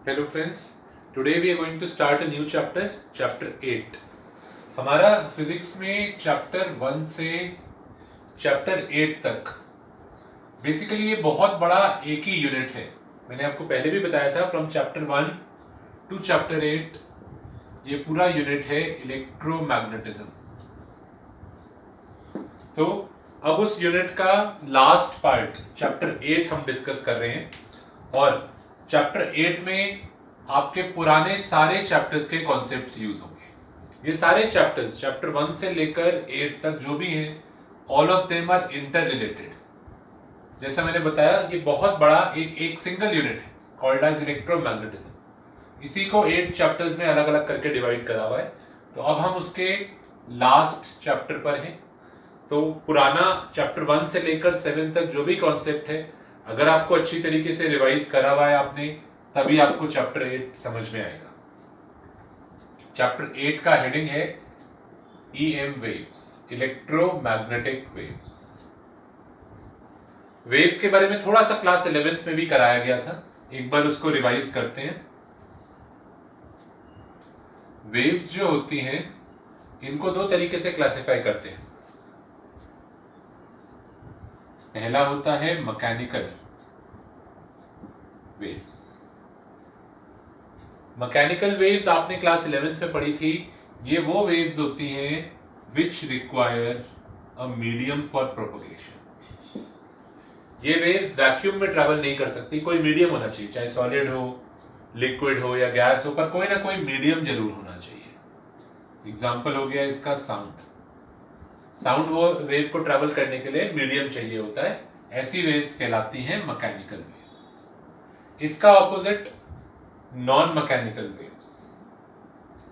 Hello friends, today we are going to start a new chapter, chapter 8. हमारा physics में chapter 1 से chapter 8 तक basically ये बहुत बड़ा एक ही यूनिट है. मैंने आपको पहले भी बताया था फ्रॉम चैप्टर 1 टू चैप्टर 8 ये पूरा यूनिट है इलेक्ट्रोमैग्नेटिज्म. तो अब उस यूनिट का लास्ट पार्ट चैप्टर 8 हम डिस्कस कर रहे हैं और चैप्टर 8 में आपके पुराने सारे चैप्टर्स के कॉन्सेप्ट्स यूज होंगे. ये सारे चैप्टर्स चैप्टर 1 से लेकर 8 तक जो भी हैं all of them are interrelated. जैसा मैंने बताया ये बहुत बड़ा एक सिंगल यूनिट है कॉल्ड एज इलेक्ट्रोमैग्नेटिज्म. इसी को 8 चैप्टर्स में अलग अलग करके डिवाइड करा हुआ है. तो अब हम उसके लास्ट चैप्टर पर हैं. तो पुराना चैप्टर 1 से लेकर 7 तक जो भी कॉन्सेप्ट है अगर आपको अच्छी तरीके से रिवाइज करा हुआ है आपने तभी आपको चैप्टर 8 समझ में आएगा. चैप्टर 8 का हेडिंग है EM waves, electromagnetic waves. Waves के बारे में थोड़ा सा क्लास 11th में भी कराया गया था, एक बार उसको रिवाइज करते हैं. वेव्स जो होती हैं इनको दो तरीके से क्लासिफाई करते हैं. पहला होता है मैकेनिकल वेव्स. मैकेनिकल वेव्स आपने क्लास 11th में पढ़ी थी. ये वो वेव्स होती हैं which require a medium for propagation. ये वेव्स वैक्यूम में ट्रैवल नहीं कर सकती, कोई मीडियम होना चाहिए, चाहे सॉलिड हो, लिक्विड हो या गैस हो, पर कोई ना कोई मीडियम जरूर होना चाहिए. एग्जाम्पल हो गया इसका साउंड. साउंड वो वेव को ट्रैवल करने के लिए मीडियम चाहिए होता है. ऐसी वेव्स कहलाती हैं मैकेनिकल वेव्स. इसका ऑपोजिट नॉन मैकेनिकल वेव्स.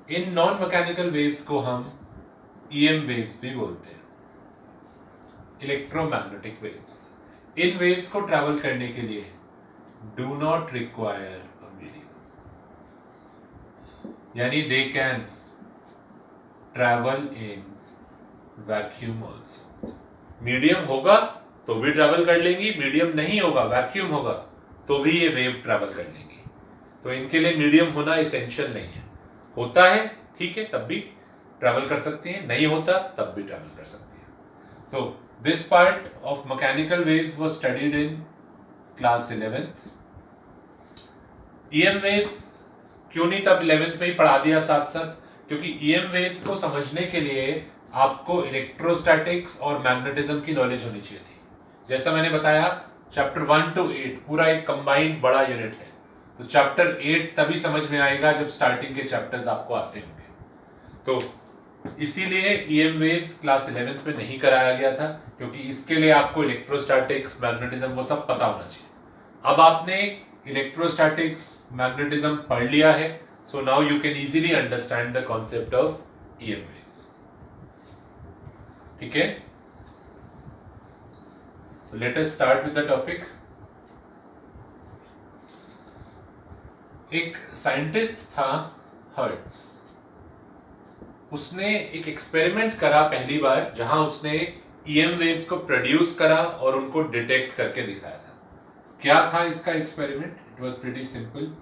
इन नॉन मैकेनिकल वेव्स को हम EM वेव्स भी बोलते हैं, इलेक्ट्रोमैग्नेटिक वेव्स. इन वेव्स को ट्रैवल करने के लिए do not require a medium, यानी they can travel in vacuum also. Medium होगा तो भी ट्रैवल कर लेंगी, मीडियम नहीं होगा वैक्यूम होगा तो भी ये वेव ट्रैवल कर लेंगी. तो इनके लिए मीडियम होना इसेंशियल नहीं है. होता है ठीक है तब भी ट्रैवल कर सकती है, नहीं होता तब भी ट्रैवल कर सकती है. तो this part of mechanical waves was studied in class 11th. EM waves क्यों नहीं तब 11th में ही पढ़ा दिया साथ साथ, क्योंकि EM वेव्स को समझने के लिए आपको इलेक्ट्रोस्टैटिक्स और मैग्नेटिज्म की नॉलेज होनी चाहिए थी. जैसा मैंने बताया चैप्टर 1 टू 8 पूरा एक कंबाइंड बड़ा यूनिट है. तो चैप्टर 8 तभी समझ में आएगा जब स्टार्टिंग के चैप्टर्स आपको आते होंगे. तो इसीलिए EM वेव्स क्लास 11th में नहीं कराया गया था, क्योंकि इसके लिए आपको इलेक्ट्रोस्टैटिक्स मैग्नेटिज्म वो सब पता होना चाहिए. अब आपने इलेक्ट्रोस्टैटिक्स मैग्नेटिज्म पढ़ लिया है, so now you can easily understand the concept of EM waves. ठीक है, तो let us start with the topic. एक साइंटिस्ट था हर्ट्ज. उसने एक एक्सपेरिमेंट करा पहली बार जहां उसने EM वेव्स को प्रोड्यूस करा और उनको डिटेक्ट करके दिखाया था. क्या था इसका experiment? It was pretty simple.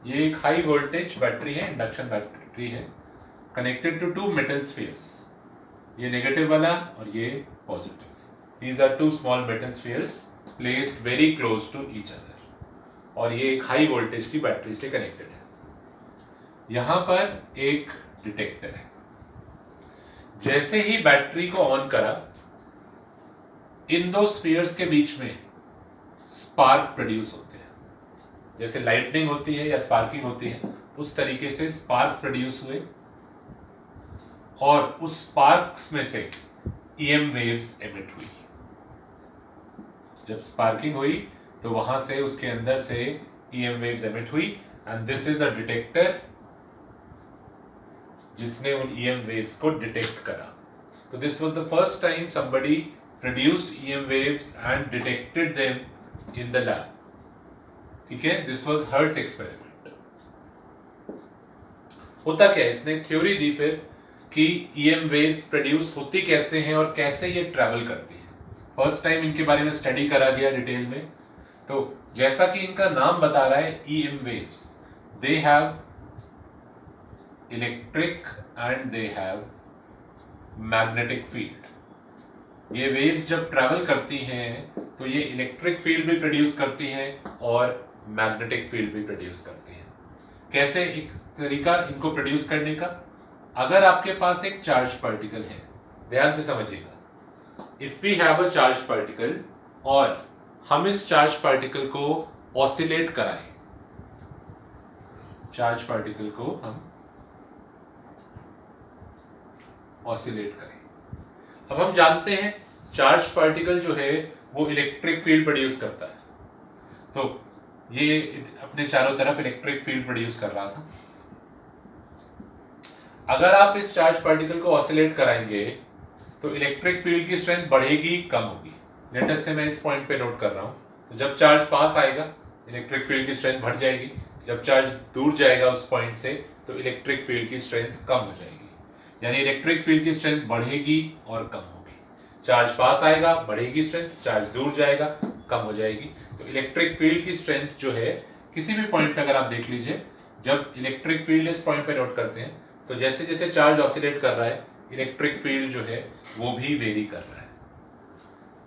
ये एक हाई वोल्टेज बैटरी है, इंडक्शन बैटरी है, connected to two metal spheres. ये नेगेटिव वाला और ये positive. These are two small metal spheres placed very close to each other, और ये एक हाई वोल्टेज की बैटरी से कनेक्टेड है. यहां पर एक डिटेक्टर है. जैसे ही बैटरी को ऑन करा इन दो स्फीयर्स के बीच में स्पार्क प्रोड्यूस होते हैं. जैसे लाइटनिंग होती है या स्पार्किंग होती है उस तरीके से स्पार्क प्रोड्यूस हुए, और उस स्पार्क्स में से EM वेव्स एमिट हुई. जब स्पार्किंग हुई तो वहां से उसके अंदर से EM वेव्स एमिट हुई, and this is a detector जिसने उन EM वेव्स को डिटेक्ट करा. तो this was the first time somebody produced EM waves and detected them in the lab. ठीक है, दिस वाज हर्ट्ज एक्सपेरिमेंट. होता क्या है, इसने थ्योरी दी फिर कि ईएम वेव्स प्रोड्यूस होती कैसे हैं और कैसे ये ट्रैवल करती हैं। फर्स्ट टाइम इनके बारे में स्टडी करा गया डिटेल में। तो जैसा कि इनका नाम बता रहा है EM waves, they have electric and they have magnetic field. ये वेव्स जब ट्रैवल करती हैं तो ये इलेक्ट्रिक फील्ड भी प्रोड्यूस करती हैं और मैग्नेटिक फील्ड भी प्रोड्यूस करती हैं। कैसे, एक तरीका इनको प्रोड्यूस करने का, अगर आपके पास एक चार्ज पार्टिकल है, ध्यान से समझिएगा, if we have a charge particle और हम इस चार्ज पार्टिकल को ऑसिलेट कराएं, चार्ज पार्टिकल को हम ऑसिलेट करें। अब हम जानते हैं चार्ज पार्टिकल जो है वो इलेक्ट्रिक फील्ड प्रोड्यूस करता है, तो ये अपने चारों तरफ इलेक्ट्रिक फील्ड प्रोड्यूस कर रहा था। अगर आप इस चार्ज पार्टिकल को ऑसिलेट कराएंगे तो इलेक्ट्रिक फील्ड की स्ट्रेंथ बढ़ेगी कम होगी। लेटेस्ट से मैं इस पॉइंट पे नोट कर रहा हूं, तो जब चार्ज पास आएगा इलेक्ट्रिक फील्ड की स्ट्रेंथ बढ़ जाएगी, जब चार्ज दूर जाएगा उस पॉइंट से तो इलेक्ट्रिक फील्ड की स्ट्रेंथ कम हो जाएगी। यानी इलेक्ट्रिक फील्ड की स्ट्रेंथ बढ़ेगी और कम होगी। चार्ज पास आएगा बढ़ेगी स्ट्रेंथ, चार्ज दूर जाएगा कम हो जाएगी। तो इलेक्ट्रिक फील्ड की स्ट्रेंथ जो है किसी भी पॉइंट पे अगर आप देख लीजिए, जब इलेक्ट्रिक फील्ड इस पॉइंट पे नोट करते हैं तो जैसे जैसे चार्ज ऑसिलेट कर रहा है इलेक्ट्रिक फील्ड जो है वो भी वेरी कर रहा है।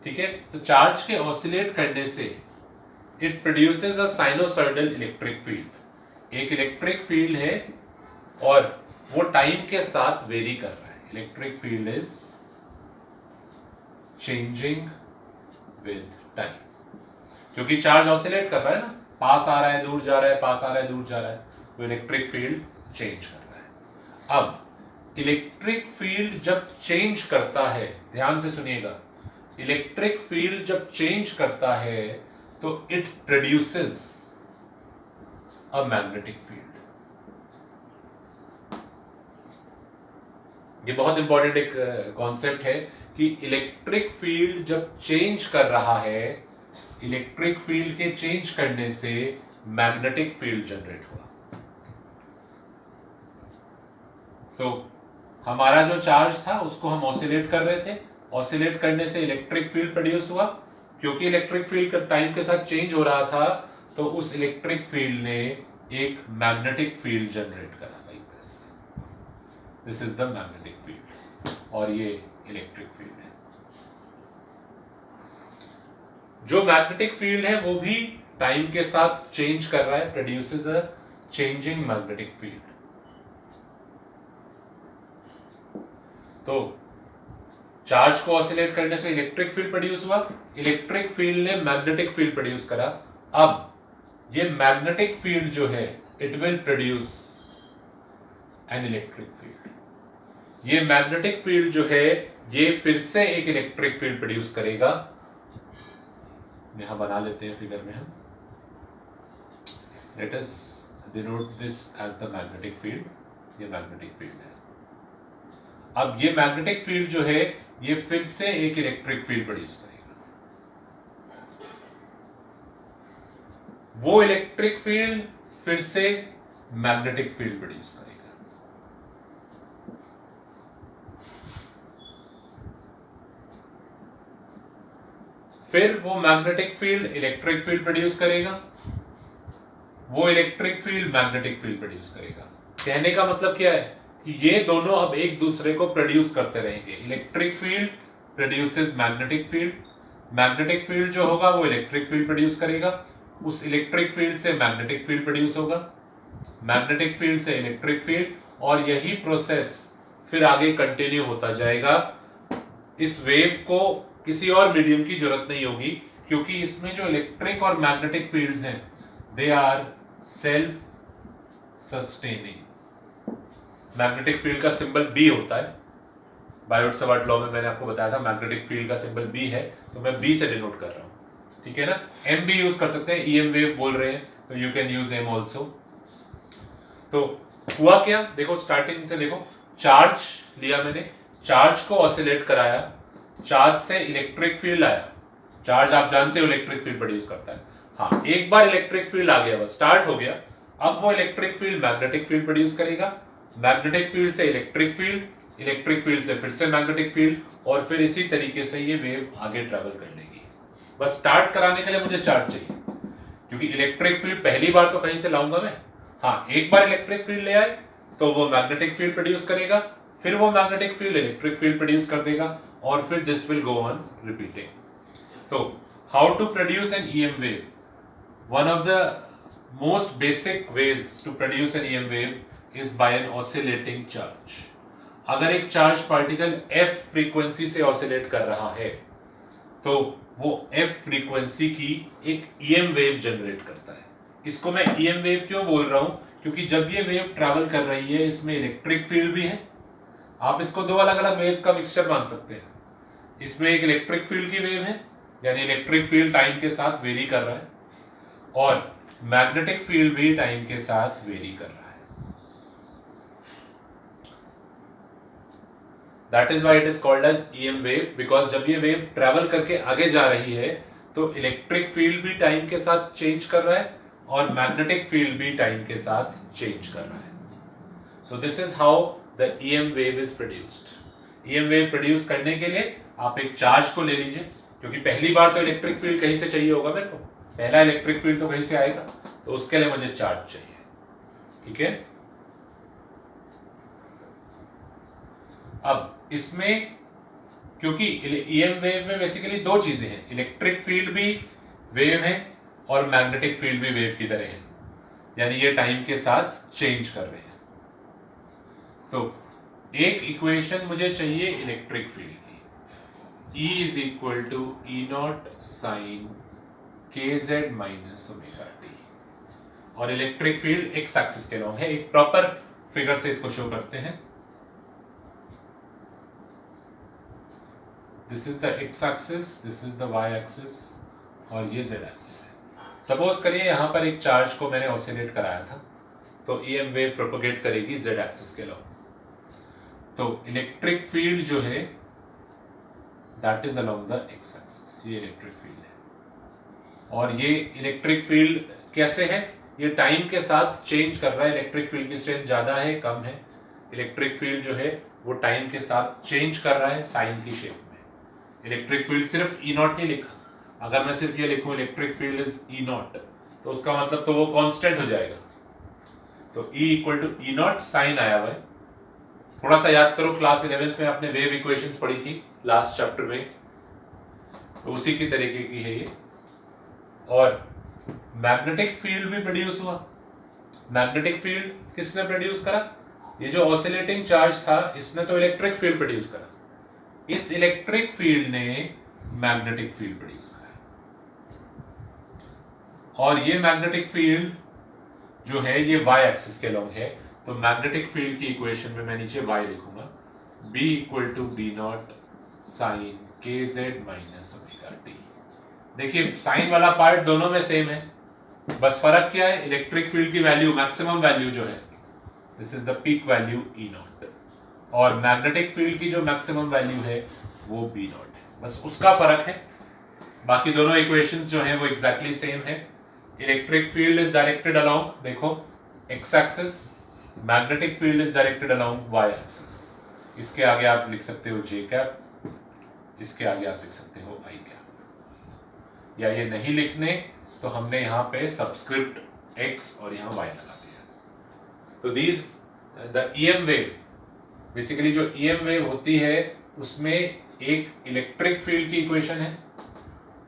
ठीक है, तो चार्ज के ऑसिलेट करने से it produces a sinusoidal electric field. एक इलेक्ट्रिक फील्ड है और वो टाइम के साथ वेरी कर रहा है। Electric field is changing with time, क्योंकि चार्ज ऑसिलेट कर रहा है ना, पास आ रहा है दूर जा रहा है, पास आ रहा है दूर जा रहा है, तो इलेक्ट्रिक फील्ड चेंज कर रहा है। अब इलेक्ट्रिक फील्ड जब चेंज करता है, ध्यान से सुनिएगा, इलेक्ट्रिक फील्ड जब चेंज करता है तो it produces a magnetic field. ये बहुत इंपॉर्टेंट एक कॉन्सेप्ट है कि इलेक्ट्रिक फील्ड जब चेंज कर रहा है, इलेक्ट्रिक फील्ड के चेंज करने से मैग्नेटिक फील्ड जनरेट हुआ। तो हमारा जो चार्ज था उसको हम ऑसिलेट कर रहे थे, ऑसिलेट करने से इलेक्ट्रिक फील्ड प्रोड्यूस हुआ। क्योंकि इलेक्ट्रिक फील्ड टाइम के साथ चेंज हो रहा था तो उस इलेक्ट्रिक फील्ड ने एक मैग्नेटिक फील्ड जनरेट करा, like this is the magnetic field, और ये इलेक्ट्रिक फील्ड है। जो मैग्नेटिक फील्ड है वो भी टाइम के साथ चेंज कर रहा है, प्रोड्यूसेस अ चेंजिंग मैग्नेटिक फील्ड। तो चार्ज को ऑसिलेट करने से इलेक्ट्रिक फील्ड प्रोड्यूस हुआ, इलेक्ट्रिक फील्ड ने मैग्नेटिक फील्ड प्रोड्यूस करा। अब ये मैग्नेटिक फील्ड जो है it will produce an electric field. ये मैग्नेटिक फील्ड जो है ये फिर से एक इलेक्ट्रिक फील्ड प्रोड्यूस करेगा। यहां बना लेते हैं फिगर में हम, let us denote this as the magnetic field. ये मैग्नेटिक फील्ड है। अब ये मैग्नेटिक फील्ड जो है ये फिर से एक इलेक्ट्रिक फील्ड प्रोड्यूस करेगा। वो इलेक्ट्रिक फील्ड फिर से मैग्नेटिक फील्ड प्रोड्यूस करेगा। फिर वो magnetic field electric field produce करेगा, वो electric field magnetic field produce करेगा। कहने का मतलब क्या है कि ये दोनों अब एक दूसरे को प्रोड्यूस करते रहेंगे। Electric field produces magnetic field, magnetic field जो होगा वो इलेक्ट्रिक फील्ड प्रोड्यूस करेगा, उस इलेक्ट्रिक फील्ड से मैग्नेटिक फील्ड प्रोड्यूस होगा, मैग्नेटिक फील्ड से इलेक्ट्रिक फील्ड, और यही प्रोसेस फिर आगे कंटिन्यू होता जाएगा। इस वेव को किसी और मीडियम की जरूरत नहीं होगी, क्योंकि इसमें जो इलेक्ट्रिक और मैग्नेटिक फील्ड्स हैं they are self sustaining. Magnetic field का सिंबल बी होता है, बायोट-सावर्ट लॉ में मैंने आपको बताया था मैग्नेटिक फील्ड का सिंबल बी है, तो मैं बी से डिनोट कर रहा हूं, ठीक है ना। एम भी यूज कर सकते हैं, ईएम वेव बोल रहे हैं तो you can use am also. तो हुआ क्या, देखो स्टार्टिंग से देखो, चार्ज लिया मैंने, चार्ज को ऑसिलेट कराया, चार्ज से इलेक्ट्रिक फील्ड आया। चार्ज आप जानते हो इलेक्ट्रिक फील्ड प्रोड्यूस करता है। हाँ, एक बार इलेक्ट्रिक फील्ड आ गया, बस स्टार्ट हो गया, अब वो electric field magnetic field produce करेगा, मैग्नेटिक फील्ड से इलेक्ट्रिक फील्ड, इलेक्ट्रिक फील्ड से फिर से मैग्नेटिक फील्ड, और फिर इसी तरीके से ये वेव आगे ट्रेवल कर लेगी। बस स्टार्ट कराने के लिए मुझे चार्ज चाहिए, क्योंकि इलेक्ट्रिक फील्ड पहली बार तो कहीं से लाऊंगा मैं। हाँ, एक बार इलेक्ट्रिक फील्ड ले आए तो वो मैग्नेटिक फील्ड प्रोड्यूस करेगा, फिर वो magnetic field electric field produce कर देगा, और फिर this will go on repeating. तो how to produce an EM wave? One of the most basic ways to produce an EM wave is by an oscillating charge. अगर एक charge particle F frequency से oscillate कर रहा है तो वो F frequency की एक ईएम वेव जनरेट करता है। इसको मैं ईएम वेव क्यों बोल रहा हूं? क्योंकि जब ये वेव ट्रैवल कर रही है इसमें इलेक्ट्रिक फील्ड भी है। आप इसको दो अलग अलग वेव्स का मिक्सचर मान सकते हैं। इसमें एक इलेक्ट्रिक फील्ड की वेव है, यानी इलेक्ट्रिक फील्ड टाइम के साथ वेरी कर रहा है, और मैग्नेटिक फील्ड भी टाइम के साथ वेरी कर रहा है। That is why it is called as EM wave, because जब ये वेव ट्रैवल करके आगे जा रही है तो इलेक्ट्रिक फील्ड भी टाइम के साथ चेंज कर रहा है और मैग्नेटिक फील्ड भी टाइम के साथ चेंज कर रहा है। So this is how the EM wave is produced. EM wave produce करने के लिए आप एक चार्ज को ले लीजिए, क्योंकि पहली बार तो इलेक्ट्रिक फील्ड कहीं से चाहिए होगा मेरे को, पहला इलेक्ट्रिक फील्ड तो कहीं से आएगा, तो उसके लिए मुझे चार्ज चाहिए। ठीक है, अब इसमें क्योंकि ईएम वेव में बेसिकली दो चीजें हैं, इलेक्ट्रिक फील्ड भी वेव है और मैग्नेटिक फील्ड भी वेव की तरह है, यानी ये टाइम के साथ चेंज कर रहे हैं। तो एक इक्वेशन मुझे चाहिए इलेक्ट्रिक फील्ड की, E is equal to E naught sine k z minus omega t, और इलेक्ट्रिक फील्ड एक्स एक्सिस के लॉन्ग है। एक प्रॉपर फिगर से इसको शो करते हैं। This is the x axis, this is the y axis, और ये जेड एक्सिस है। सपोज करिए यहां पर एक चार्ज को मैंने ऑसिलेट कराया था, तो ईएम वेव प्रोपोगेट करेगी जेड एक्सिस के लॉन्ग। तो इलेक्ट्रिक फील्ड जो है that is along the x axis, ये इलेक्ट्रिक फील्ड है। और ये इलेक्ट्रिक फील्ड कैसे है? ये टाइम के साथ चेंज कर रहा है। इलेक्ट्रिक फील्ड की स्ट्रेंथ ज्यादा है कम है, इलेक्ट्रिक फील्ड जो है वो टाइम के साथ चेंज कर रहा है साइन की शेप में। इलेक्ट्रिक फील्ड सिर्फ ई नॉट नहीं लिखा, अगर मैं सिर्फ ये लिखूं electric field is E not, तो उसका मतलब तो वो कांस्टेंट हो जाएगा। तो E equal to E naught sine आया हुआ है। थोड़ा सा याद करो, क्लास 11th में आपने वेव इक्वेशंस पढ़ी थी लास्ट चैप्टर में, तो उसी की तरीके की है ये। और मैग्नेटिक फील्ड भी प्रोड्यूस हुआ। मैग्नेटिक फील्ड किसने प्रोड्यूस करा? ये जो ऑसिलेटिंग चार्ज था इसने तो इलेक्ट्रिक फील्ड प्रोड्यूस करा, इस इलेक्ट्रिक फील्ड ने मैग्नेटिक फील्ड प्रोड्यूस करा। और ये मैग्नेटिक फील्ड जो है ये वाई एक्सिस के लॉन्ग है, तो मैग्नेटिक फील्ड की इक्वेशन में मैं नीचे वाई लिखूंगा, B equal to B naught sine k z minus omega t. देखिए साइन वाला पार्ट दोनों में सेम है, बस फर्क क्या है? इलेक्ट्रिक फील्ड की वैल्यू, मैक्सिमम वैल्यू जो है this is the peak value E naught, और मैग्नेटिक फील्ड की जो मैक्सिमम वैल्यू है वो B नॉट है, बस उसका फर्क है। बाकी दोनों इक्वेशंस जो हैं वो एग्जैक्टली सेम है। Electric field is directed along, देखो X axis, magnetic field is directed along Y axis. इसके आगे आप लिख सकते हो जे कैप, इसके आगे आप लिख सकते हो आई कैप, या ये नहीं लिखने तो हमने यहाँ पे सबस्क्रिप्ट एक्स और यहाँ वाई लगा दिया। तो these the EM wave, basically जो ईएम वेव होती है उसमें एक इलेक्ट्रिक फील्ड की इक्वेशन है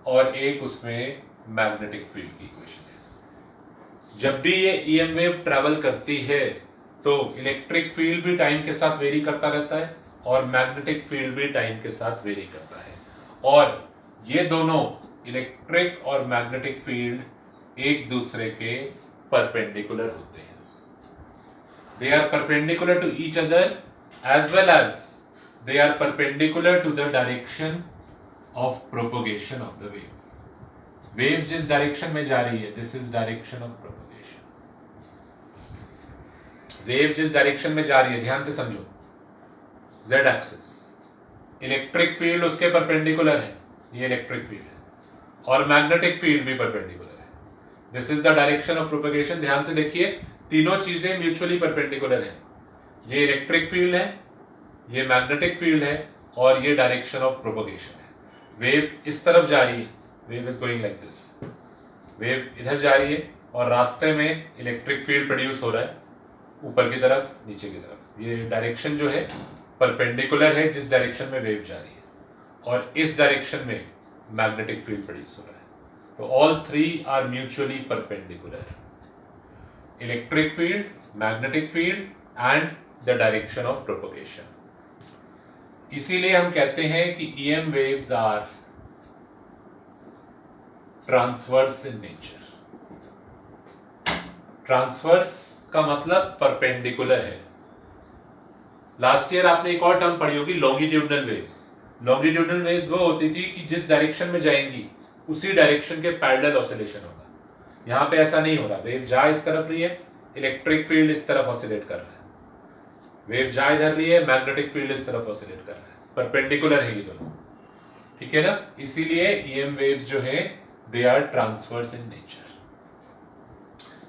और एक उसमें मैग्नेटिक फील्ड की इक्वेशन है। जब भी ये ईएम वेव ट्रैवल करती है तो इलेक्ट्रिक फील्ड भी टाइम के साथ वेरी करता रहता है और मैग्नेटिक फील्ड भी टाइम के साथ वेरी करता है, और ये दोनों इलेक्ट्रिक और मैग्नेटिक फील्ड एक दूसरे के परपेंडिकुलर होते हैं। They are perpendicular to each other as well as they are perpendicular to the direction of propagation of the wave. Wave जिस डायरेक्शन में जा रही है, this is direction of propagation. Wave जिस डायरेक्शन में जा रही है, ध्यान से समझो, z एक्सिस, इलेक्ट्रिक फील्ड उसके परपेंडिकुलर है, ये इलेक्ट्रिक फील्ड है, और मैग्नेटिक फील्ड भी परपेंडिकुलर है। This is the direction of propagation. ध्यान से देखिए, तीनों चीजें म्यूचुअली परपेंडिकुलर हैं। ये इलेक्ट्रिक फील्ड है, ये मैग्नेटिक फील्ड है और ये डायरेक्शन ऑफ प्रोपगेशन है। वेव इस तरफ जा रही है, wave is going like this, wave इधर जा रही है और रास्ते में इलेक्ट्रिक फील्ड प्रोड्यूस हो रहा है ऊपर की तरफ नीचे की तरफ। ये डायरेक्शन जो है परपेंडिकुलर है जिस डायरेक्शन में वेव जा रही है, और इस डायरेक्शन में मैग्नेटिक फील्ड प्रोड्यूस हो रहा है। तो all three are mutually perpendicular, electric field, magnetic field and the direction of propagation. इसीलिए हम कहते हैं कि EM waves are transverse in nature. Transverse का मतलब परपेंडिकुलर है। लास्ट ईयर आपने एक और टर्म पढ़ी होगी, लॉन्गिट्यूडनल वेव्स। लॉन्गिट्यूडनल वेव्स वो होती थी कि जिस डायरेक्शन में जाएंगी उसी डायरेक्शन के पैरेलल ऑसिलेशन होगा। यहां पे ऐसा नहीं हो रहा, वेव जा इस तरफ रही है, इलेक्ट्रिक फील्ड इस तरफ ऑसिलेट कर रहा है, वेव जा इधर रही है, मैग्नेटिक फील्ड इस तरफ ऑसिलेट कर रहा है, परपेंडिकुलर है ये दोनों, ठीक है ना। इसीलिए EM वेव्स जो है they are transverse in nature.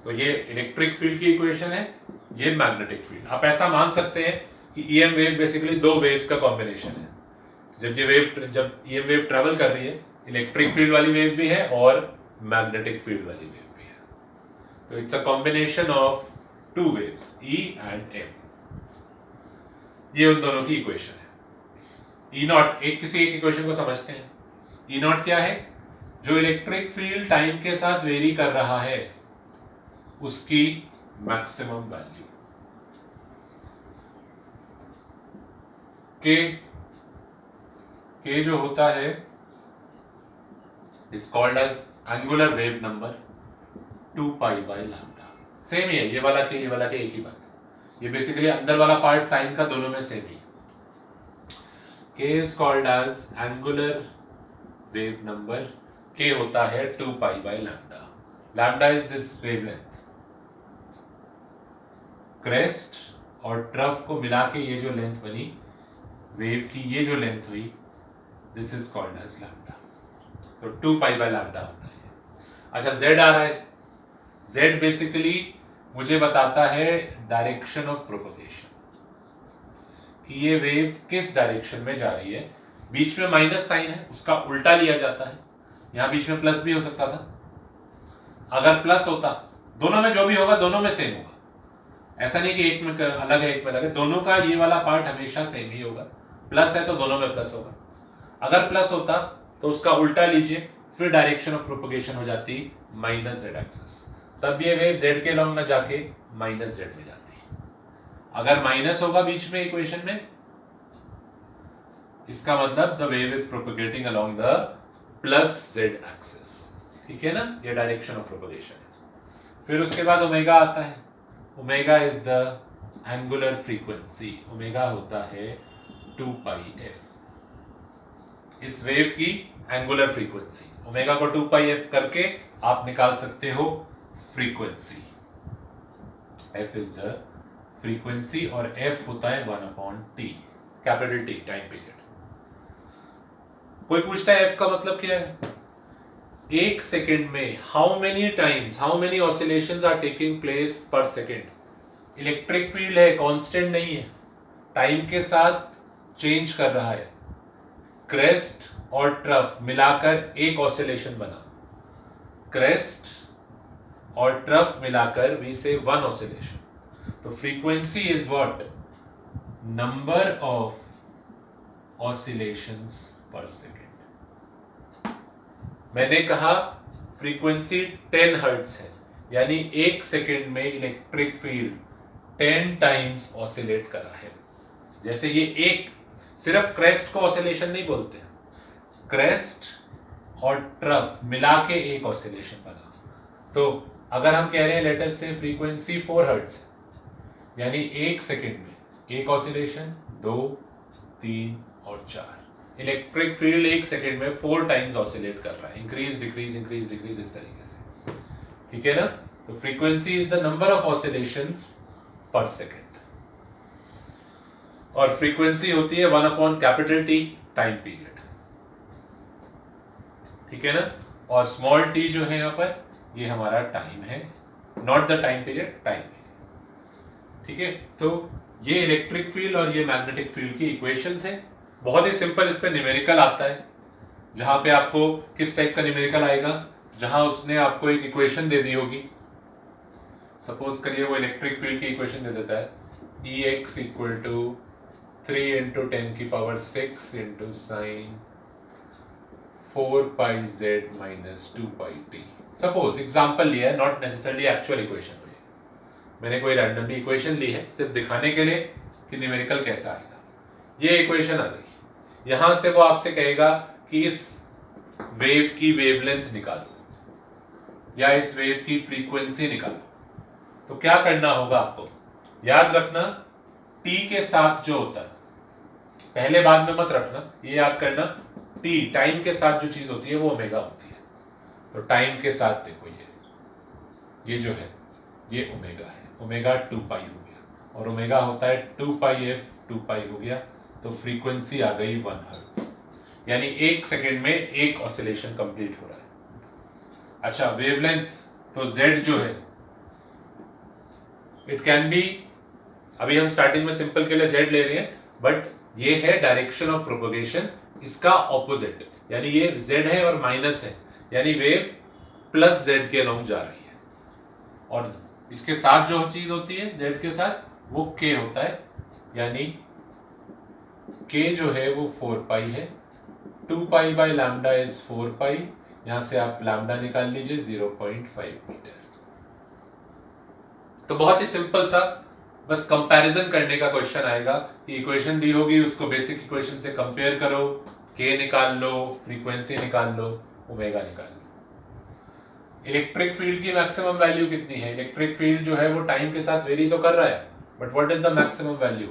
तो ये इलेक्ट्रिक फील्ड की इक्वेशन है, ये मैग्नेटिक फील्ड। आप ऐसा मान सकते हैं कि EM वेव बेसिकली दो वेव्स का कॉम्बिनेशन है। जब EM वेव ट्रेवल कर रही है, इलेक्ट्रिक फील्ड वाली वेव भी है और मैग्नेटिक फील्ड वाली वेव भी है। तो it's a combination of two waves, E and M। ये उन दोनों की इक्वेशन है। E नॉट, किसी एक इक्वेशन को समझते हैं। E नॉट क्या है? जो इलेक्ट्रिक फील्ड टाइम के साथ वेरी कर रहा है उसकी मैक्सिमम वैल्यू। के जो होता है is called as angular wave number 2 pi by lambda. Same ही है, ये वाला के एक ही बात। ये बेसिकली अंदर वाला पार्ट साइन का दोनों में सेम ही है। K is called as angular wave number, k होता है 2 pi by lambda. Lambda is this wavelength. Crest और ट्रफ को मिला के ये जो लेंथ बनी वेव की, ये जो लेंथ हुई, this is called as lambda. तो 2 पाई बाय लैम्डा होता है। अच्छा, z आ रहा है। z बेसिकली मुझे बताता है डायरेक्शन ऑफ प्रोपगेशन, कि ये वेव किस डायरेक्शन में जा रही है। बीच में माइनस साइन है, उसका उल्टा लिया जाता है। यहां बीच में प्लस भी हो सकता था। अगर प्लस होता, दोनों में जो भी होगा दोनों में सेम होगा। ऐसा नहीं कि एक में अलग है एक में अलग है, दोनों का ये वाला पार्ट हमेशा सेम ही होगा। प्लस है तो दोनों में प्लस होगा। अगर प्लस होता तो उसका उल्टा लीजिए, फिर डायरेक्शन ऑफ प्रोपगेशन हो जाती माइनस z एक्सिस। तब ये वेव z के लॉन्ग में जाके माइनस z में जाती। अगर माइनस होगा बीच में इक्वेशन में, इसका मतलब the wave is propagating along the plus z axis, ठीक है ना। ये डायरेक्शन ऑफ प्रोपगेशन है। फिर उसके बाद ओमेगा आता है। Omega is the angular frequency. Omega होता है 2 पाई f, इस वेव की एंगुलर फ्रीक्वेंसी। ओमेगा को 2 पाई f करके आप निकाल सकते हो frequency. f is the frequency और f होता है 1/t, capital T, time period. कोई पूछता है f का मतलब क्या है? एक सेकेंड में how many oscillations are taking place per second. Electric field है, कांस्टेंट नहीं है, टाइम के साथ चेंज कर रहा है। क्रेस्ट और ट्रफ मिलाकर एक ऑसिलेशन बना। क्रेस्ट और ट्रफ मिलाकर वी से 1 ऑसिलेशन। तो frequency is what? Number of oscillations पर सेकेंड। मैंने कहा फ्रीक्वेंसी 10 हर्ट्ज है, यानी एक सेकेंड में इलेक्ट्रिक फील्ड 10 टाइम्स ऑसिलेट कर रहा है। जैसे ये एक, सिर्फ क्रेस्ट को ऑसिलेशन नहीं बोलते हैं, क्रेस्ट और ट्रफ मिला के एक ऑसिलेशन बना। तो अगर हम कह रहे हैं लेट अस से फ्रीक्वेंसी 4 हर्ट्ज है, यानी एक सेकेंड में एक ऑसिलेशन, 2, 3 और 4। इलेक्ट्रिक फील्ड एक सेकेंड में 4 टाइम्स ऑसिलेट कर रहा है, इंक्रीज डिक्रीज इंक्रीज डिक्रीज, इस तरीके से, ठीक है ना। तो frequency is the number of oscillations पर सेकेंड, और फ्रीक्वेंसी होती है 1/T, टाइम पीरियड, ठीक है ना। और स्मॉल t जो है यहां पर, ये हमारा टाइम है, not the time period, time, ठीक है। तो ये इलेक्ट्रिक फील्ड और ये मैग्नेटिक फील्ड की इक्वेशंस है। बहुत ही सिंपल, इस पे न्यूमेरिकल आता है, जहां पे आपको किस टाइप का न्यूमेरिकल आएगा, जहां उसने आपको एक इक्वेशन दे दी होगी। सपोज करिए वो इलेक्ट्रिक फील्ड की इक्वेशन दे देता है, E X equal to 3 into 10⁻6 into sine 4πz minus 2πt। Suppose example लिया है, नॉट नेसेसरली एक्चुअल इक्वेशन। मैंने कोई रैंडमली इक्वेशन ली है सिर्फ दिखाने के लिए कि न्यूमेरिकल कैसा आएगा। ये इक्वेशन आ गई। यहां से वो आपसे कहेगा कि इस वेव की वेवलेंथ निकालो या इस वेव की फ्रीक्वेंसी निकालो। तो क्या करना होगा आपको, याद रखना t के साथ जो होता है, पहले बाद में मत रखना, ये याद करना t टाइम के साथ जो चीज होती है वो ओमेगा होती है। तो टाइम के साथ देखो ये जो है ये ओमेगा है, ओमेगा 2π हो गया, और ओमेगा होता है 2πf, 2π हो गया, तो फ्रीक्वेंसी आ गई 1 हर्ट्ज, यानी 1 सेकेंड में एक ऑसिलेशन कंप्लीट हो रहा है। अच्छा, वेवलेंथ, तो z जो है इट कैन बी, अभी हम स्टार्टिंग में सिंपल के लिए z ले रहे हैं, बट ये है डायरेक्शन ऑफ प्रोपगेशन, इसका ऑपोजिट, यानी ये z है और माइनस है, यानी वेव प्लस z के अलोंग जा रही है। और इसके साथ जो चीज होती है z के साथ, वो k होता है, यानी k जो है वो 4π है, 2π बाई लैम्डा इज 4π, यहां से आप लैम्डा निकाल लीजिए 0.5 मीटर। तो बहुत ही सिंपल सा, बस कंपैरिजन करने का क्वेश्चन आएगा कि इक्वेशन दी होगी, उसको बेसिक इक्वेशन से कंपेयर करो, k निकाल लो, फ्रीक्वेंसी निकाल लो, ओमेगा निकाल लो। इलेक्ट्रिक फील्ड की मैक्सिमम वैल्यू कितनी है? इलेक्ट्रिक फील्ड जो है वो टाइम के साथ वेरी तो कर रहा है, but what is the maximum value?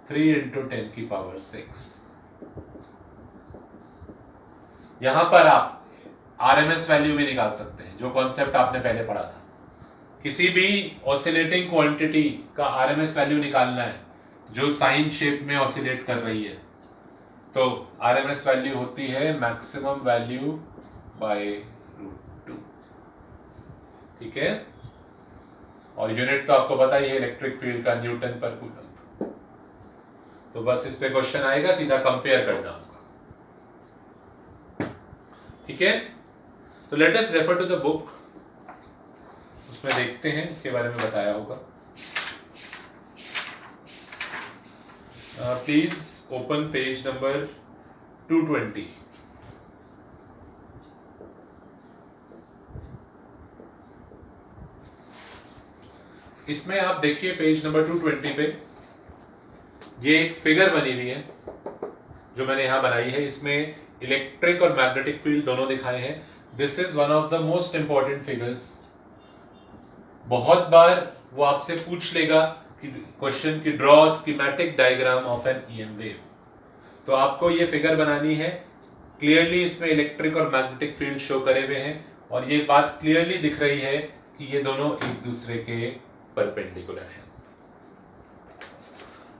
3 into 10⁶। यहां पर आप आरएमएस वैल्यू भी निकाल सकते हैं, जो कॉन्सेप्ट आपने पहले पढ़ा था। किसी भी ऑसिलेटिंग क्वांटिटी का आरएमएस वैल्यू निकालना है जो साइन शेप में ऑसिलेट कर रही है, तो आरएमएस वैल्यू होती है मैक्सिमम वैल्यू बाय √2, ठीक है। और यूनिट तो आपको पता ही है इलेक्ट्रिक फील्ड का, न्यूटन पर कूलम। तो बस इस पे क्वेश्चन आएगा, सीधा कंपेयर करना होगा, ठीक है। तो let us refer to the book, उसमें देखते हैं, इसके बारे में बताया होगा। Please open page number 220। इसमें आप देखिए पेज नंबर 220 पे ये एक फिगर बनी हुई है जो मैंने यहां बनाई है। इसमें इलेक्ट्रिक और मैग्नेटिक फील्ड दोनों दिखाए हैं। This is one of the most important figures. बहुत बार वो आपसे पूछ लेगा कि क्वेश्चन की draw schematic diagram of an EM wave. तो आपको ये फिगर बनानी है। क्लियरली इसमें इलेक्ट्रिक और मैग्नेटिक फील्ड शो करे हुए हैं और ये बात क्लियरली दिख रही है कि ये दोनों एक दूसरे के परपेंडिकुलर है।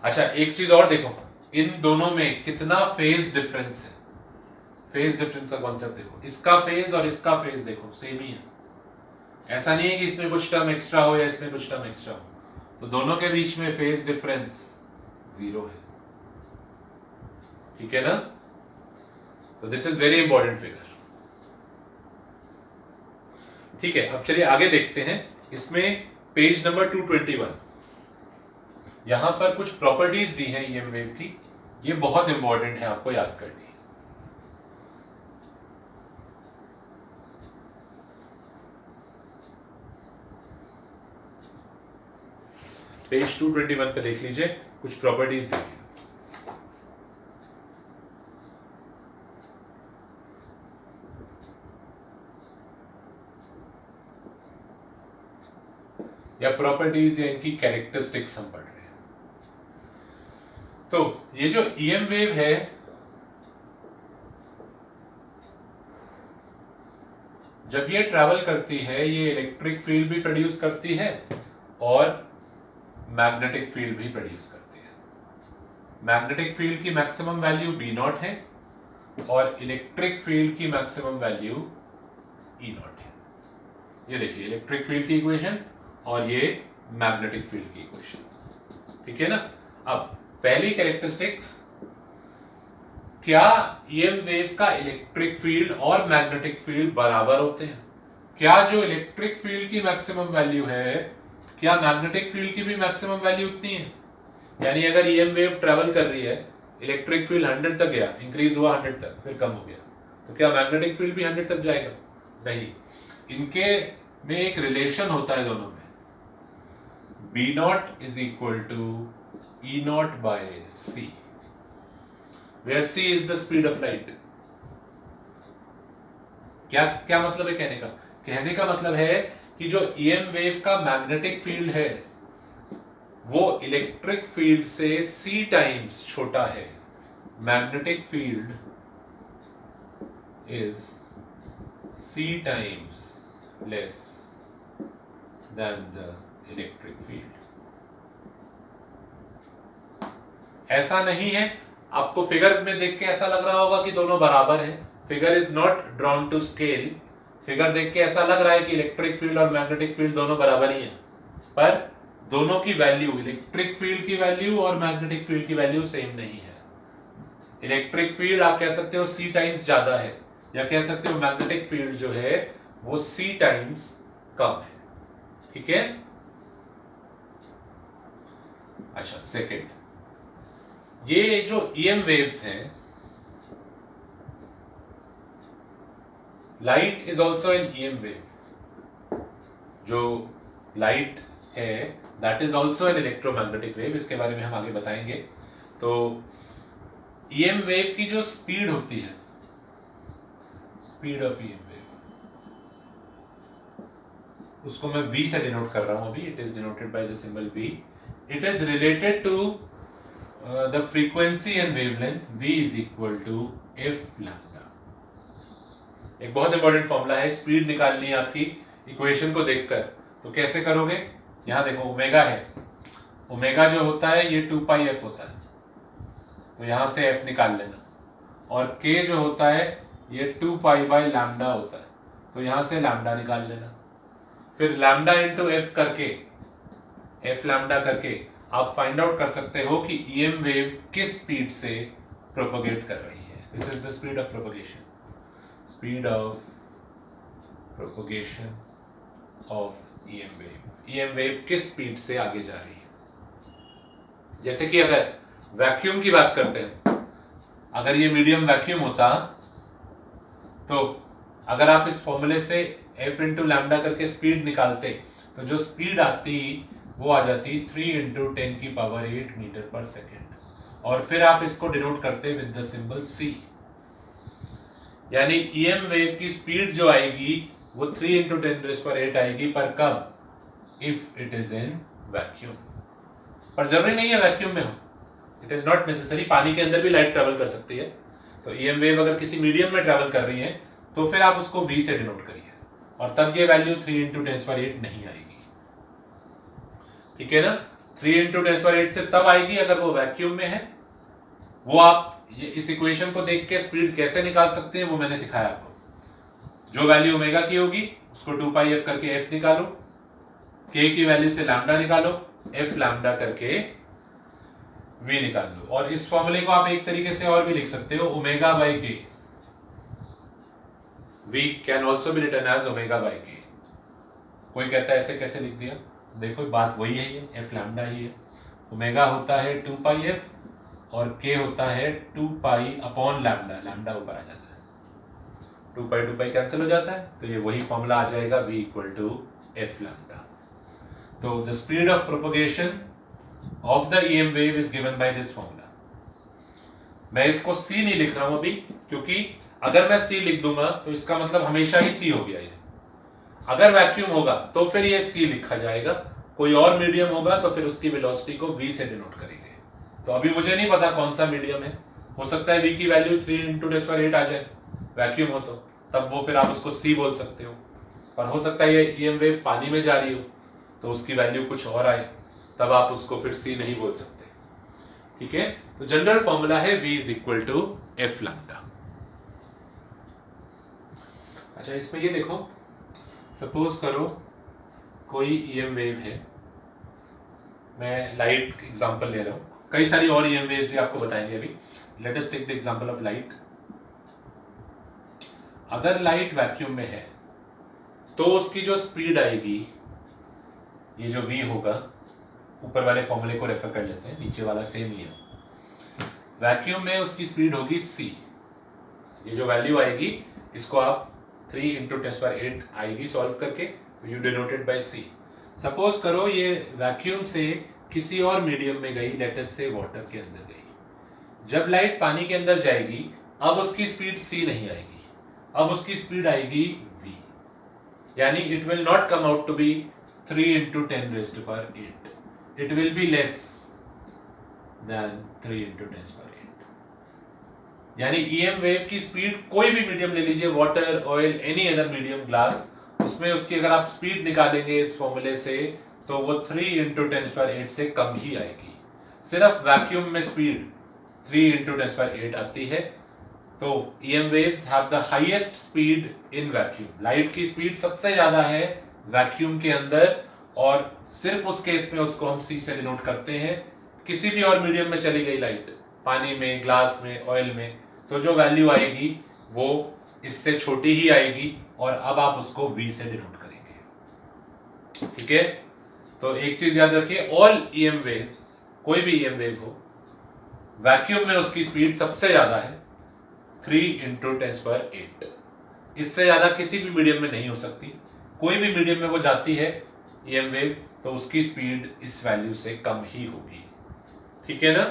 अच्छा, एक चीज और देखो, इन दोनों में कितना फेज डिफरेंस है। फेज डिफरेंस का कॉन्सेप्ट देखो, इसका फेज और इसका फेज देखो सेम ही है। ऐसा नहीं है कि इसमें कुछ टर्म एक्स्ट्रा हो या इसमें कुछ टर्म एक्स्ट्रा हो, तो दोनों के बीच में फेज डिफरेंस 0 है, ठीक है ना। तो this is very important figure, ठीक है। अब चलिए आगे देखते हैं। इसमें पेज नंबर 221, यहां पर कुछ प्रॉपर्टीज दी हैं ईएम वेव की, ये बहुत इंपॉर्टेंट है आपको याद करनी। पेज 221 पे देख लीजिए, कुछ प्रॉपर्टीज दी हैं। या प्रॉपर्टीज या इनकी कैरेक्टरिस्टिक्स हम पढ़ रहे हैं। तो ये जो ईएम वेव है, जब ये ट्रैवल करती है, ये इलेक्ट्रिक फील्ड भी प्रोड्यूस करती है और मैग्नेटिक फील्ड भी प्रोड्यूस करती है। मैग्नेटिक फील्ड की मैक्सिमम वैल्यू B0 है और इलेक्ट्रिक फील्ड की मैक्सिमम वैल्यू E0 है। ये देखिए इलेक्ट्रिक फील्ड की इक्वेशन और ये मैग्नेटिक फील्ड की इक्वेशन, ठीक है ना। अब पहली कैरेक्टरिस्टिक्स, क्या ईएम वेव का इलेक्ट्रिक फील्ड और मैग्नेटिक फील्ड बराबर होते हैं? क्या जो इलेक्ट्रिक फील्ड की मैक्सिमम वैल्यू है, क्या मैग्नेटिक फील्ड की भी मैक्सिमम वैल्यू उतनी है? यानी अगर ईएम वेव ट्रेवल कर रही है, इलेक्ट्रिक फील्ड 100 तक गया, इंक्रीज हुआ 100 तक, फिर कम हो गया, तो क्या मैग्नेटिक फील्ड भी 100 तक जाएगा? नहीं। इनके में एक रिलेशन होता है दोनों में, B naught is equal to E naught by c, where c is the speed of light. क्या क्या मतलब है कहने का? कहने का मतलब है कि जो ईएम वेव का मैग्नेटिक फील्ड है वो इलेक्ट्रिक फील्ड से c टाइम्स छोटा है। Magnetic field is c times less than the electric field. ऐसा नहीं है, आपको फिगर में देख के ऐसा लग रहा होगा कि दोनों बराबर है। Figure is not drawn to scale. Figure देख के ऐसा लग रहा है कि इलेक्ट्रिक फील्ड और मैग्नेटिक फील्ड दोनों बराबर ही है, पर दोनों की वैल्यू, इलेक्ट्रिक फील्ड की वैल्यू और मैग्नेटिक फील्ड की वैल्यू सेम नहीं है। इलेक्ट्रिक फील्ड आप कह सकते हो c टाइम्स ज्यादा है, या कह सकते हो मैग्नेटिक फील्ड जो है वो c टाइम्स कम है। ठीक है। अच्छा, सेकंड, ये जो ईएम वेव्स हैं, light is also an EM wave. जो लाइट है that is also an electromagnetic wave, इसके बारे में हम आगे बताएंगे। तो ईएम वेव की जो स्पीड होती है, स्पीड ऑफ ईएम वेव, उसको मैं v से डिनोट कर रहा हूं अभी। It is denoted by the symbol v। It is related to the frequency and wavelength, v is equal to f lambda. एक बहुत इंपॉर्टेंट फॉर्मूला है, स्पीड निकालनी है आपकी इक्वेशन को देखकर। तो कैसे करोगे? यहां देखो ओमेगा है, ओमेगा जो होता है ये 2 पाई f होता है, तो यहां से f निकाल लेना। और k जो होता है ये 2 पाई बाय लैम्डा होता है, तो यहां से लैम्डा निकाल लेना। फिर लैम्डा इंटू एफ करके, एफ लैम्डा करके आप फाइंड आउट कर सकते हो कि ईएम वेव किस स्पीड से प्रोपोगेट कर रही है। This is the speed of propagation, speed of propagation of EM wave. EM wave किस स्पीड से आगे जा रही है। जैसे कि अगर वैक्यूम की बात करते हैं, अगर ये मीडियम वैक्यूम होता, तो अगर आप इस फॉर्मूले से f इंटू लैम्डा करके स्पीड निकालते, तो जो स्पीड आती वो आ जाती 3 इंटू 10 की पावर 8 मीटर पर सेकेंड। और फिर आप इसको डिनोट करते विद द सिंबल c। यानी ईएम वेव की स्पीड जो आएगी वो 3 इंटू 10⁸ आएगी, पर कब? If it is in vacuum. पर जरूरी नहीं है वैक्यूम में हो, इट इज नॉट नेसेसरी। पानी के अंदर भी लाइट ट्रेवल कर सकती है। तो ईएम वेव अगर किसी मीडियम में ट्रेवल कर रही है तो फिर आप उसको v से डिनोट करिए, और तब ये वैल्यू 3 इंटू 10⁸ नहीं आएगी। ठीक है ना। 3 इंटू 10⁸ सिर्फ तब आएगी अगर वो वैक्यूम में है। वो आप इस इक्वेशन को देख के स्पीड कैसे निकाल सकते हैं वो मैंने सिखाया आपको। जो वैल्यू ओमेगा की होगी उसको 2 पाई f करके f निकालो, k की वैल्यू से लैम्डा निकालो, f लैम्डा करके v निकाल लो। और इस फॉर्मूले को आप एक तरीके से और भी लिख सकते हो, omega by k. v can also be written as omega by k. कोई कहता है ऐसे कैसे लिख दिया? देखो बात वही है, ये f लैम्डा ही है। ओमेगा होता है 2 पाई f और k होता है 2 पाई अपॉन लैम्डा, लैम्डा ऊपर आ जाता है, 2 पाई कैंसिल हो जाता है, तो ये वही फॉर्मूला आ जाएगा v equal to f lambda. तो the speed of propagation of the EM wave is given by this formula. मैं इसको c नहीं लिख रहा हूं अभी, क्योंकि अगर मैं c लिख दूंगा तो इसका मतलब हमेशा ही c हो गया ये। अगर वैक्यूम होगा तो फिर ये c लिखा जाएगा, कोई और मीडियम होगा तो फिर उसकी वेलोसिटी को v से डिनोट करेंगे। तो अभी मुझे नहीं पता कौन सा मीडियम है, हो सकता है v की वैल्यू 3 इंटू 10⁸ आ जाए, वैक्यूम हो तो तब वो फिर आप उसको c बोल सकते हो। पर हो सकता है ये ईएम वेव पानी में जा रही हो तो उसकी वैल्यू कुछ और आए, तब आप उसको फिर c नहीं बोल सकते। ठीक है। तो जनरल फॉर्मूला है v is equal to f lambda. अच्छा, इसमें ये देखो, सपोज करो कोई ईएम वेव है मैं लाइट एग्जांपल ले रहा हूँ, कई सारी और ईएम वेव्स भी आपको बताएंगे अभी। Let us take the example of light. अगर लाइट वैक्यूम में है तो उसकी जो स्पीड आएगी, ये जो v होगा, ऊपर वाले फॉर्मूले को रेफर कर लेते हैं, नीचे वाला सेम ही है। वैक्यूम में उसकी स्पीड होगी c। ये जो वैल्यू आएगी इसको आप 3 × 10⁸ आएगी सॉल्व करके, you denoted by c। Suppose करो ये वैक्यूम से किसी और मीडियम में गई, लेट अस से वाटर के अंदर गई। जब लाइट पानी के अंदर जाएगी अब उसकी स्पीड c नहीं आएगी, अब उसकी स्पीड आएगी v, यानी it will not come out to be 3 × 10⁸, it will be less than 3 × 10⁸। यानी ईएम वेव की स्पीड, कोई भी मीडियम ले लीजिए, water, oil, any other medium, glass, उसमें उसकी अगर आप स्पीड निकालेंगे इस फॉर्मूले से तो वो 3 × 10⁸ से कम ही आएगी। सिर्फ वैक्यूम में स्पीड 3 × 10⁸ आती है। तो EM waves have the highest speed in vacuum. Light की स्पीड सबसे ज्यादा है वैक्यूम के अंदर, और सिर्फ उस केस में उसको हम c से डिनोट करते हैं। किसी भी और मीडियम में चली गई लाइट, पानी में, ग्लास में, ऑयल में, तो जो वैल्यू आएगी वो इससे छोटी ही आएगी, और अब आप उसको v से डिनोट करेंगे। ठीक है, तो एक चीज याद रखिए, ऑल ईएम वेव्स, कोई भी ईएम वेव हो, वैक्यूम में उसकी स्पीड सबसे ज्यादा है 3 × 10⁸। इससे ज्यादा किसी भी मीडियम में नहीं हो सकती। कोई भी मीडियम में वो जाती है ईएम वेव तो उसकी स्पीड इस वैल्यू से कम ही होगी। ठीक है ना?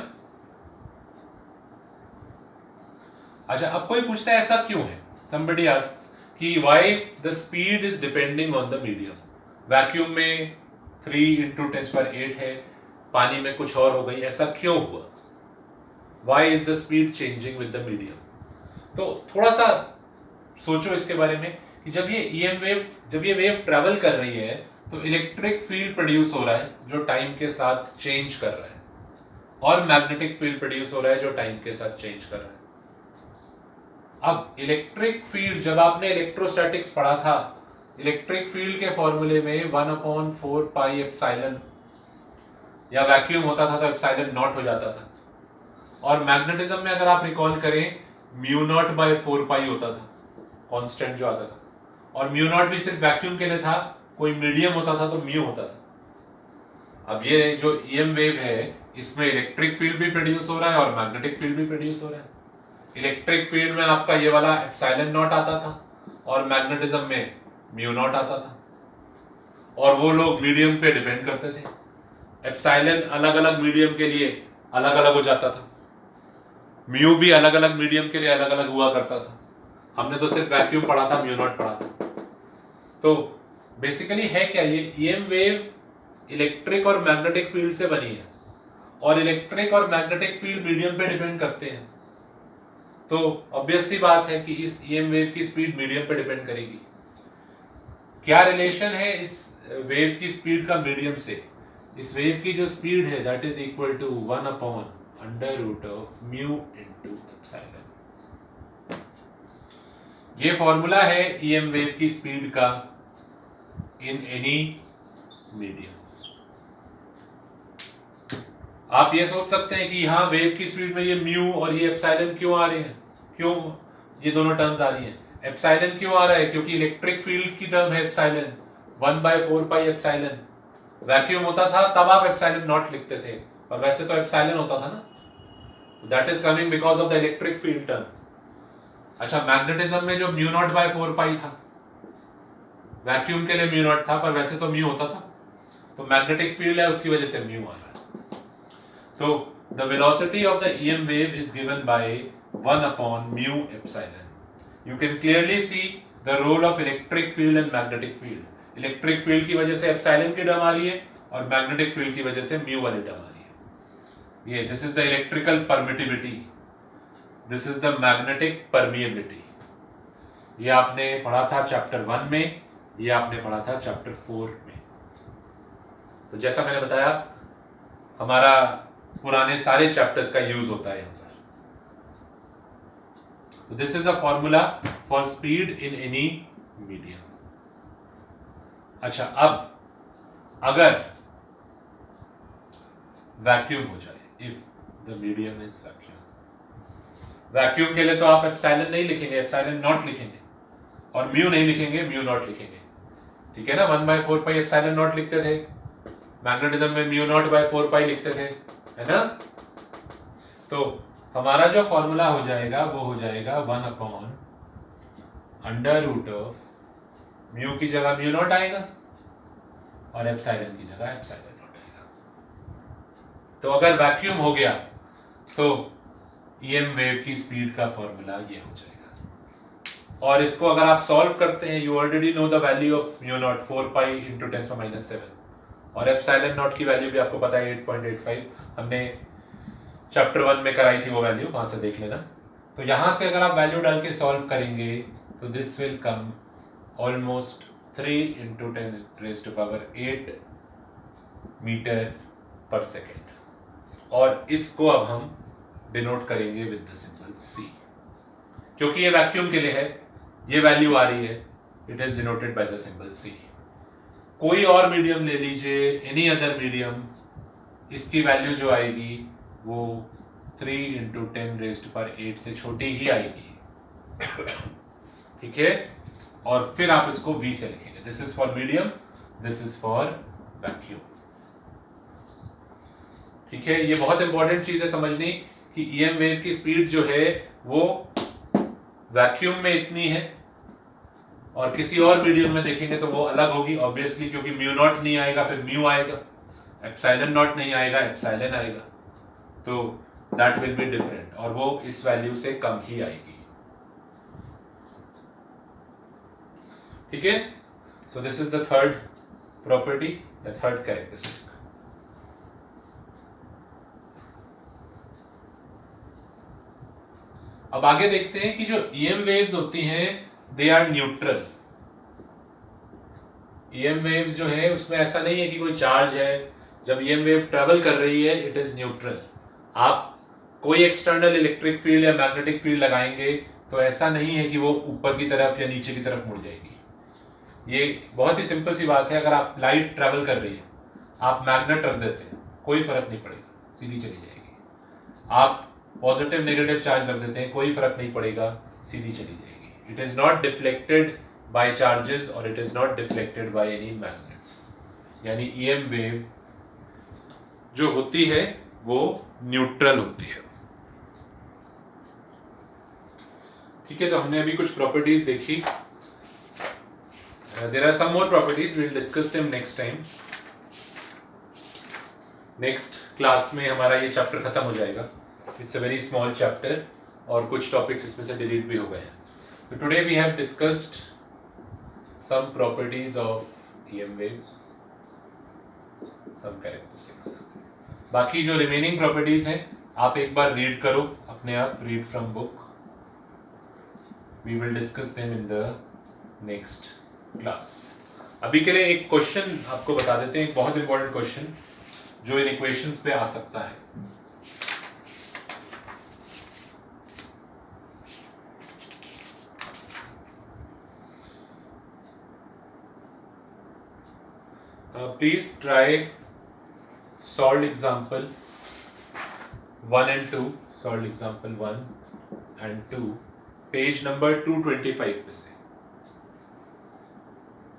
अच्छा, अब कोई पूछता है ऐसा क्यों है? somebody asks कि why the speed is depending on the medium। Vacuum में 3 × 10⁸ है, पानी में कुछ और हो गई, ऐसा क्यों हुआ? Why is the speed changing with the medium? तो थोड़ा सा सोचो इसके बारे में कि जब ये वेव ट्रैवल कर रही है तो इलेक्ट्रिक फील्ड प्रोड्यूस हो रहा है जो टाइम के साथ चेंज कर रहा है, और मैग्नेटिक फील्ड प्रोड्यूस हो रहा है जो टाइम के साथ चेंज कर रहा है। अब इलेक्ट्रिक फील्ड, जब आपने इलेक्ट्रोस्टैटिक्स पढ़ा था, इलेक्ट्रिक फील्ड के फॉर्मूले में 1/4πε, या वैक्यूम होता था तो एप्सिलॉन नॉट हो जाता था, और मैग्नेटिज्म में अगर आप रिकॉल करें μ0/4π होता था, कांस्टेंट जो आता था, और μ0 भी सिर्फ वैक्यूम के लिए था, कोई मीडियम होता था तो म्यू होता था। अब ये जो ईएम वेव है इसमें इलेक्ट्रिक फील्ड भी प्रोड्यूस हो रहा है और मैग्नेटिक फील्ड भी प्रोड्यूस हो रहा है। इलेक्ट्रिक फील्ड में आपका ये वाला एप्सिलॉन नॉट आता था, और मैग्नेटिज्म में μ0 आता था, और वो लोग मीडियम पे डिपेंड करते थे। एप्सिलॉन अलग अलग मीडियम के लिए अलग अलग हो जाता था, म्यू भी अलग अलग मीडियम के लिए अलग अलग हुआ करता था। हमने तो सिर्फ वैक्यूम पढ़ा था, μ0 पढ़ा था। तो बेसिकली है क्या, ये ईएम वेव इलेक्ट्रिक और मैग्नेटिक फील्ड से बनी है, और इलेक्ट्रिक और मैग्नेटिक फील्ड मीडियम पे डिपेंड करते हैं। तो ऑब्वियस सी बात है कि इस ईएम वेव की स्पीड मीडियम पे डिपेंड करेगी। क्या रिलेशन है इस वेव की स्पीड का मीडियम से? इस वेव की जो स्पीड है that is equal to 1/√μ × epsilon. ये फॉर्मूला है ईएम वेव की स्पीड का इन एनी मीडियम। आप ये सोच सकते हैं कि यहाँ वेव की स्पीड में ये म्यू और ये एप्सिलॉन क्यों आ रहे हैं, क्यों ये दोनों टर्म्स आ रही हैं? एप्सिलॉन क्यों आ रहा है? क्योंकि इलेक्ट्रिक फील्ड की टर्म है एप्सिलॉन, 1/4π एप्सिलॉन। वैक्यूम होता था तब आप एप्सिलॉन नॉट लिखते थे, और वैसे तो एप्सिलॉन होता था ना, that is coming because of the electric field term. अच्छा, मैग्नेटिज्म में जो μ0/4π था, वैक्यूम के लिए μ0 था पर वैसे तो म्यू होता था, तो मैग्नेटिक फील्ड है उसकी वजह से म्यू आ रहा है। तो the velocity of the EM wave is given by 1/μ epsilon. You can clearly see the role of electric field and magnetic field. Electric field की वजह से एप्सिलॉन की टर्म आ रही है, और मैग्नेटिक फील्ड की वजह से म्यू वाली टर्म आ रही है। ये this is the electrical permittivity, this is the magnetic permeability. ये आपने पढ़ा था चैप्टर 1 में, ये आपने पढ़ा था चैप्टर 4 में। तो जैसा मैंने बताया, हमारा पुराने सारे चैप्टर्स का यूज होता है यहाँ पर। तो this is a formula for speed in any medium. अच्छा, अब अगर वैक्यूम हो जाए, if the medium is vacuum. Vacuum के लिए तो आप एप्सिलॉन नहीं लिखेंगे, एप्सिलॉन नॉट लिखेंगे, और म्यू नहीं लिखेंगे, म्यू नॉट लिखेंगे, ठीक है ना। 1/4 पाई एप्सिलॉन नॉट लिखते थे, मैग्नेटिज्म में म्यू नॉट बाय 4 पाई लिखते थे, है ना। तो हमारा जो फॉर्मूला हो जाएगा वो हो जाएगा 1/√ऑफ म्यू की जगह म्यू नॉट आएगा और एप्सिलॉन की जगह एप्सिलॉन नॉट आएगा। तो अगर वैक्यूम हो गया तो ईएम वेव की स्पीड का फॉर्मूला ये हो जाएगा। और इसको अगर आप सॉल्व करते हैं, you already know the value of mu naught 4 pi into 10⁻⁷, और एप्सिलॉन नॉट की वैल्यू भी आपको पता है 8.85, हमने चैप्टर 1 में कराई थी वो वैल्यू, वहां से देख लेना। तो यहां से अगर आप वैल्यू डाल के सॉल्व करेंगे तो this will come almost 3 into 10⁸ metre per second. और इसको अब हम डिनोट करेंगे विद द सिंबल C, क्योंकि ये वैक्यूम के लिए है, ये वैल्यू आ रही है, it is denoted by the symbol C। कोई और मीडियम ले लीजिए, एनी अदर मीडियम, इसकी वैल्यू जो आएगी वो 3 इंटू 10⁸ से छोटी ही आएगी, ठीक है। और फिर आप इसको V से लिखेंगे, this is for medium, this is for vacuum, ठीक है। ये बहुत इंपॉर्टेंट चीज है समझनी कि ईएम वेव की स्पीड जो है वो वैक्यूम में इतनी है और किसी और मीडियम में देखेंगे तो वो अलग होगी, ऑब्वियसली, क्योंकि म्यू नॉट नहीं आएगा, फिर म्यू आएगा, एप्सिलॉन नॉट नहीं आएगा, एप्सिलॉन आएगा, तो दैट विल बी डिफरेंट, और वो इस वैल्यू से कम ही आएगी, ठीक है। So this is the third property, the third characteristic. अब आगे देखते हैं कि जो ईएम वेव्स होती हैं they are neutral. EM waves जो है उसमें ऐसा नहीं है कि कोई चार्ज है, जब ईएम वेव ट्रेवल कर रही है इट इज न्यूट्रल। आप कोई एक्सटर्नल इलेक्ट्रिक फील्ड या मैग्नेटिक फील्ड लगाएंगे तो ऐसा नहीं है कि वो ऊपर की तरफ या नीचे की तरफ मुड़ जाएगी। ये बहुत ही सिंपल सी बात है, अगर आप लाइट ट्रेवल कर रही है, आप मैग्नेट रख देते हैं, कोई फर्क नहीं पड़ेगा, सीधी चली जाएगी। आप पॉजिटिव नेगेटिव चार्ज रख देते हैं, कोई फर्क नहीं पड़ेगा, सीधी चली जाएगी। It is not deflected by charges और it is not deflected by any magnets. यानी ईएम वेव जो होती है वो न्यूट्रल होती है, ठीक है। तो हमने अभी कुछ प्रॉपर्टीज देखी, there are some more properties, we will discuss them next time. Next class में हमारा ये चैप्टर खत्म हो जाएगा, it's a very small chapter और कुछ टॉपिक्स इसमें से डिलीट भी हो गए हैं। तो today we have discussed some properties of EM waves, some characteristics. बाकी जो रिमेनिंग प्रॉपर्टीज हैं आप एक बार रीड करो अपने आप, read from book, we will discuss them in the next class. अभी के लिए एक क्वेश्चन आपको बता देते हैं, एक बहुत इंपॉर्टेंट क्वेश्चन जो इन इक्वेशंस पे आ सकता है। Please try solved example 1 and 2, solved example 1 and 2, page number 225 पे से,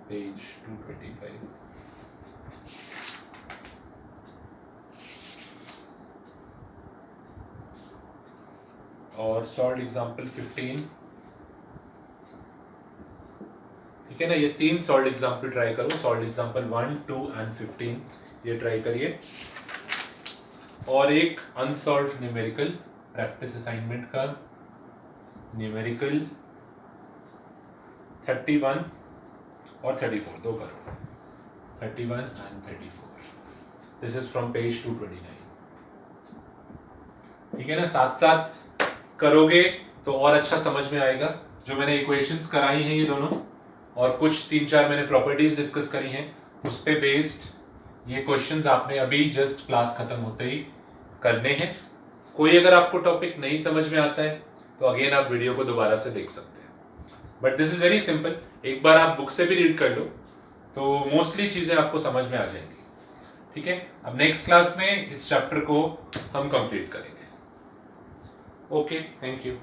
पेज 225। और सॉल्व एग्जाम्पल 15, ठीक है ना। ये 3 सॉल्व एग्जाम्पल ट्राई करो, सॉल्व एग्जाम्पल 1, 2 एंड 15 ये ट्राई करिए। और एक अनसॉल्व न्यूमेरिकल प्रैक्टिस असाइनमेंट का न्यूमेरिकल 31 और 34 दो करो, 31 and 34, this is from page 229, ठीक है ना। साथ साथ करोगे तो और अच्छा समझ में आएगा। जो मैंने इक्वेशंस कराई हैं ये दोनों, और कुछ 3-4 मैंने प्रॉपर्टीज डिस्कस करी हैं, उस पे बेस्ड ये क्वेश्चंस आपने अभी जस्ट क्लास खत्म होते ही करने हैं। कोई अगर आपको टॉपिक नहीं समझ में आता है तो अगेन आप वीडियो को दोबारा से देख सकते हैं, but this is very simple. एक बार आप बुक से भी रीड कर लो तो मोस्टली चीज़ें आपको समझ में आ जाएंगी, ठीक है, अब नेक्स्ट क्लास में इस चैप्टर को हम कंप्लीट करेंगे। Okay, thank you.